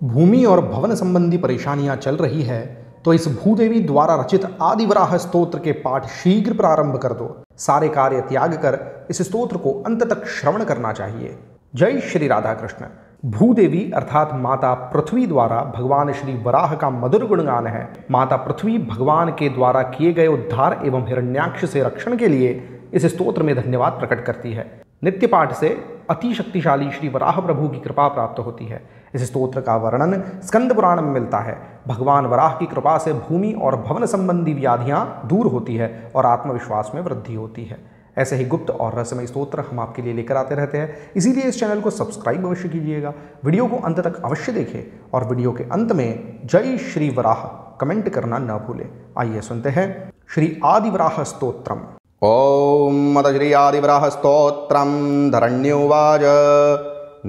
भूमि और भवन संबंधी परेशानियां चल रही है तो इस भूदेवी द्वारा रचित आदिवराह स्तोत्र के पाठ शीघ्र प्रारंभ कर दो। सारे कार्य त्याग कर इस स्तोत्र को अंत तक श्रवण करना चाहिए। जय श्री राधा कृष्ण। भूदेवी अर्थात माता पृथ्वी द्वारा भगवान श्री वराह का मधुर गुणगान है। माता पृथ्वी भगवान के द्वारा किए गए उद्धार एवं हिरण्याक्ष से रक्षण के लिए इस स्तोत्र में धन्यवाद प्रकट करती है। नित्य पाठ से अति शक्तिशाली श्री वराह प्रभु की कृपा प्राप्त होती है। इस स्तोत्र का वर्णन स्कंद पुराण में मिलता है। भगवान वराह की कृपा से भूमि और भवन संबंधी व्याधियां दूर होती है और आत्मविश्वास में वृद्धि होती है। ऐसे ही गुप्त और रहस्यमय स्तोत्र हम आपके लिए लेकर आते रहते हैं, इसीलिए इस चैनल को सब्सक्राइब अवश्य कीजिएगा। वीडियो को अंत तक अवश्य देखें और वीडियो के अंत में जय श्री वराह कमेंट करना न भूलें। आइए सुनते हैं श्री आदिवराह स्तोत्रम। ओम अथ श्री आदिवराह स्तोत्रम। धरण्युवाच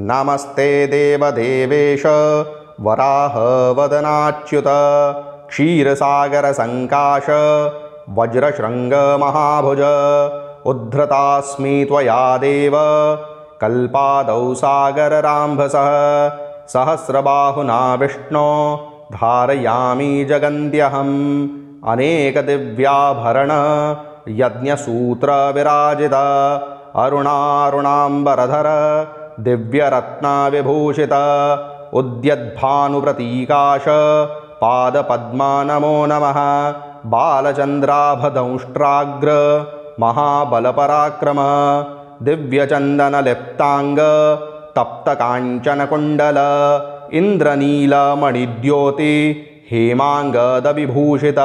नमस्ते देवदेवेश वराह वदनाच्युत क्षीरसागर संकाश वज्रशृंग महाभुज उद्धृतास्मि त्वया देव कल्पादौ सागरराम्भसः सहस्रबाहुना विष्णो धारयामि जगन्त्यहम् अनेकदिव्याभरण यज्ञसूत्र विराजित अरुणारुणाम्बरधर दिव्यरत्न विभूषित उद्यद्भानुप्रतीकाश पादपद्मा नमो नमः बालचन्द्राभदंष्ट्राग्र महाबलपराक्रम दिव्यचन्दनलिप्ताङ्ग तप्तकाञ्चनकुण्डल इन्द्रनीलमणिद्योति हेमाङ्गदविभूषित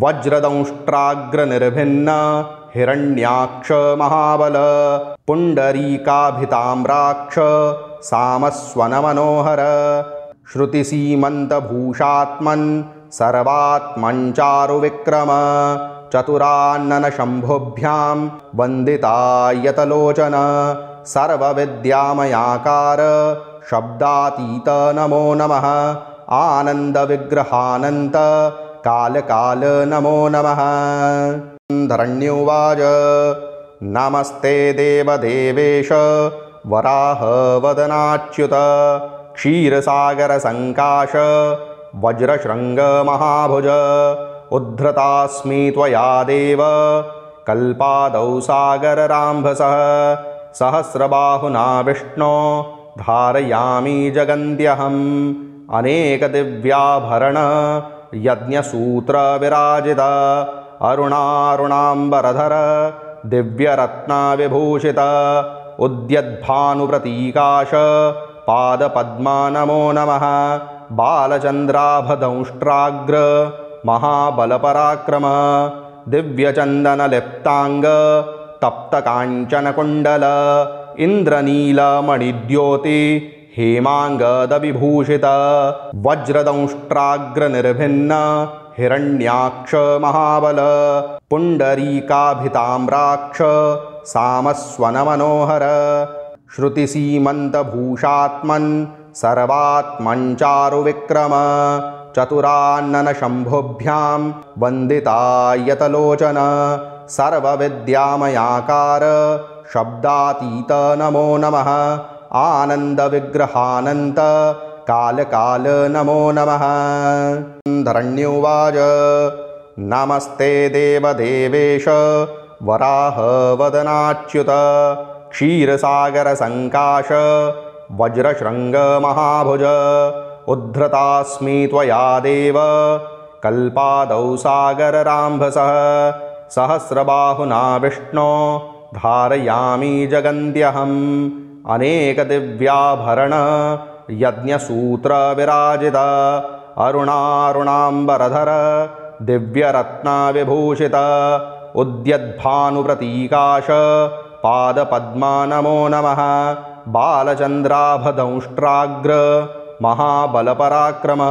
वज्रदंष्ट्राग्रनिर्भिन्न हिरण्याक्ष महाबल पुण्डरीकाभिताम्राक्ष सामस्वनमनोहर श्रुतिसीमन्तभूषात्मन् सर्वात्मञ्चारुविक्रम चतुराननशम्भुभ्यां वन्दितायतलोचन सर्वविद्यामयाकार शब्दातीत नमो नमः आनन्दविग्रहानन्त कालकाल नमो नमः। धरण्युवाच नमस्ते देवदेवेश वराह वदनाच्युत क्षीरसागर संकाश वज्रशृंग महाभुज उद्धृतास्मि त्वया देव कल्पादौ सागरराम्भसः सहस्रबाहुना विष्णो धारयामि जगन्त्यहम् अनेकदिव्याभरण यज्ञसूत्र विराजित अरुणारुणाम्बरधर दिव्यरत्न विभूषित उद्यद्भानुप्रतीकाश पादपद्मा नमो नमः बालचन्द्राभदंष्ट्राग्र महाबलपराक्रम दिव्यचन्दनलिप्ताङ्ग तप्तकाञ्चनकुण्डल इन्द्रनीलमणिद्योति हेमाङ्गदविभूषित वज्रदंष्ट्राग्रनिर्भिन्न हिरण्याक्ष महाबल पुण्डरीकाभिताम्राक्ष सामस्वनमनोहर श्रुतिसीमन्तभूषात्मन् सर्वात्मञ्चारुविक्रम चतुराननशम्भुभ्यां वन्दितायतलोचन सर्वविद्यामयाकार शब्दातीत नमो नमः आनन्दविग्रहानन्त कालकाल नमो नमः। धरण्युवाच नमस्ते देवदेवेश वराह वदनाच्युत क्षीरसागर संकाश वज्रशृंग महाभुज उद्धृतास्मि त्वया देव कल्पादौ सागरराम्भसः सहस्रबाहुना विष्णो धारयामि जगन्त्यहम् अनेकदिव्याभरण यज्ञसूत्र विराजित अरुणारुणाम्बरधर दिव्यरत्न विभूषित उद्यद्भानुप्रतीकाश पादपद्मा नमो नमः बालचन्द्राभदंष्ट्राग्र महाबलपराक्रम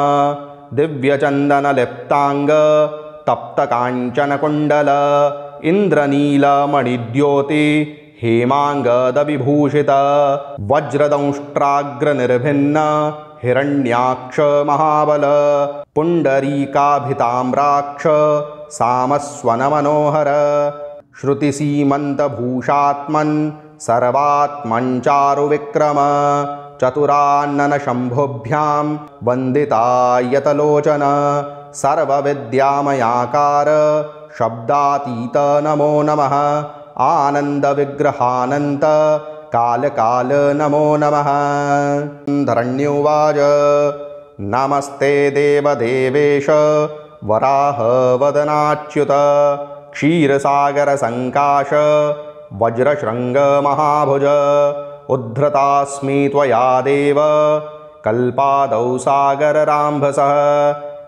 दिव्यचन्दनलिप्ताङ्ग तप्तकाञ्चनकुण्डल इन्द्रनीलमणिद्योति हेमाङ्गदविभूषित वज्रदंष्ट्राग्रनिर्भिन्न हिरण्याक्ष महाबल पुण्डरीकाभिताम्राक्ष सामस्वनमनोहर श्रुतिसीमन्तभूषात्मन् सर्वात्मञ्चारुविक्रम चतुराननशम्भुभ्यां वन्दितायतलोचन सर्वविद्यामयाकार शब्दातीत नमो नमः आनन्दविग्रहानन्त कालकाल नमो नमः। धरण्युवाच नमस्ते देवदेवेश वराहवदनाच्युत क्षीरसागरसङ्काश वज्रशृङ्गमहाभुज उद्धृतास्मि त्वया देव कल्पादौ सागरराम्भसः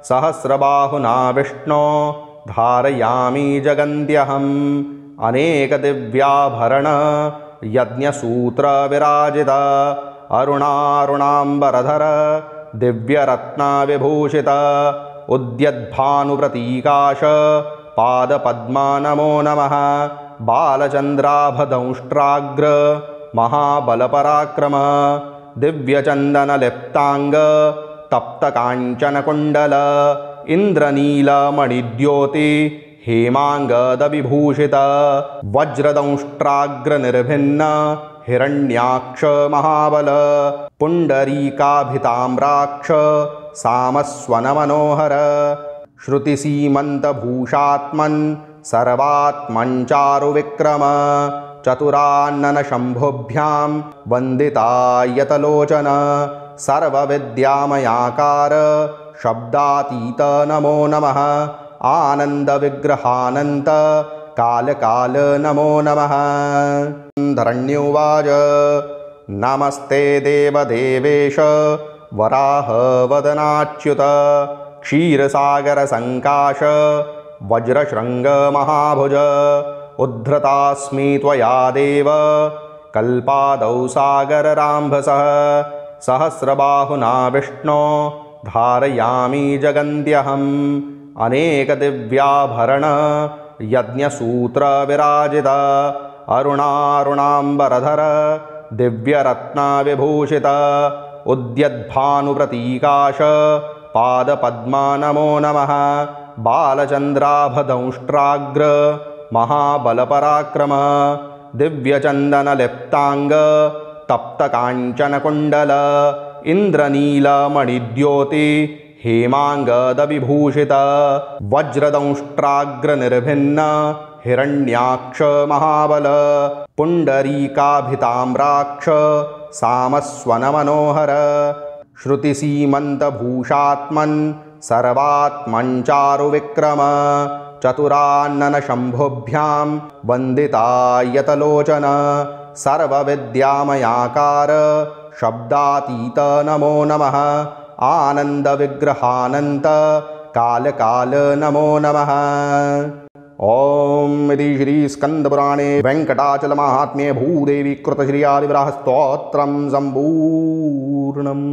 सहस्रबाहुना विष्णो धारयामि जगन्त्यहम् अनेकदिव्याभरण यज्ञसूत्रविराजित अरुणारुणाम्बरधर दिव्यरत्नविभूषित उद्यद्भानुप्रतीकाश पादपद्मा नमो नमः बालचन्द्राभदंष्ट्राग्र महाबलपराक्रम दिव्यचन्दनलिप्ताङ्ग तप्तकाञ्चनकुण्डल इन्द्रनीलमणिद्योति हेमाङ्गदविभूषित वज्रदंष्ट्राग्रनिर्भिन्न हिरण्याक्ष महाबल पुण्डरीकाभिताम्राक्ष सामस्वनमनोहर श्रुतिसीमन्तभूषात्मन् सर्वात्मञ्चारुविक्रम चतुराननशम्भुभ्यां वन्दितायतलोचन सर्वविद्यामयाकार शब्दातीत नमो नमः आनन्दविग्रहानन्त कालकाल नमो नमः। धरण्युवाच नमस्ते देवदेवेश वराहवदनाच्युत क्षीरसागरसङ्काश वज्रशृङ्गमहाभुज उद्धृतास्मि त्वया देव कल्पादौ सागरराम्भसः सहस्रबाहुना विष्णो धारयामि जगन्त्यहम् अनेकदिव्याभरण यज्ञसूत्रविराजित अरुणारुणाम्बरधर दिव्यरत्नविभूषित उद्यद्भानुप्रतीकाश पादपद्मा नमो नमः बालचन्द्राभदंष्ट्राग्र महाबलपराक्रम दिव्यचन्दनलिप्ताङ्ग तप्तकाञ्चनकुण्डल इन्द्रनीलमणिद्योति हेमाङ्गदविभूषित वज्रदंष्ट्राग्रनिर्भिन्न हिरण्याक्ष महाबल पुण्डरीकाभिताम्राक्ष सामस्वनमनोहर श्रुतिसीमन्तभूषात्मन् सर्वात्मञ्चारुविक्रम चतुराननशम्भुभ्यां वन्दितायतलोचन सर्वविद्यामयाकार शब्दातीत नमो नमः आनन्दविग्रहानन्त कालकाल नमो नमः। ॐ इति श्रीस्कन्दपुराणे वेङ्कटाचलमाहात्म्ये भूदेवी कृतश्री आदिवराहस्तोत्रं सम्पूर्णम्।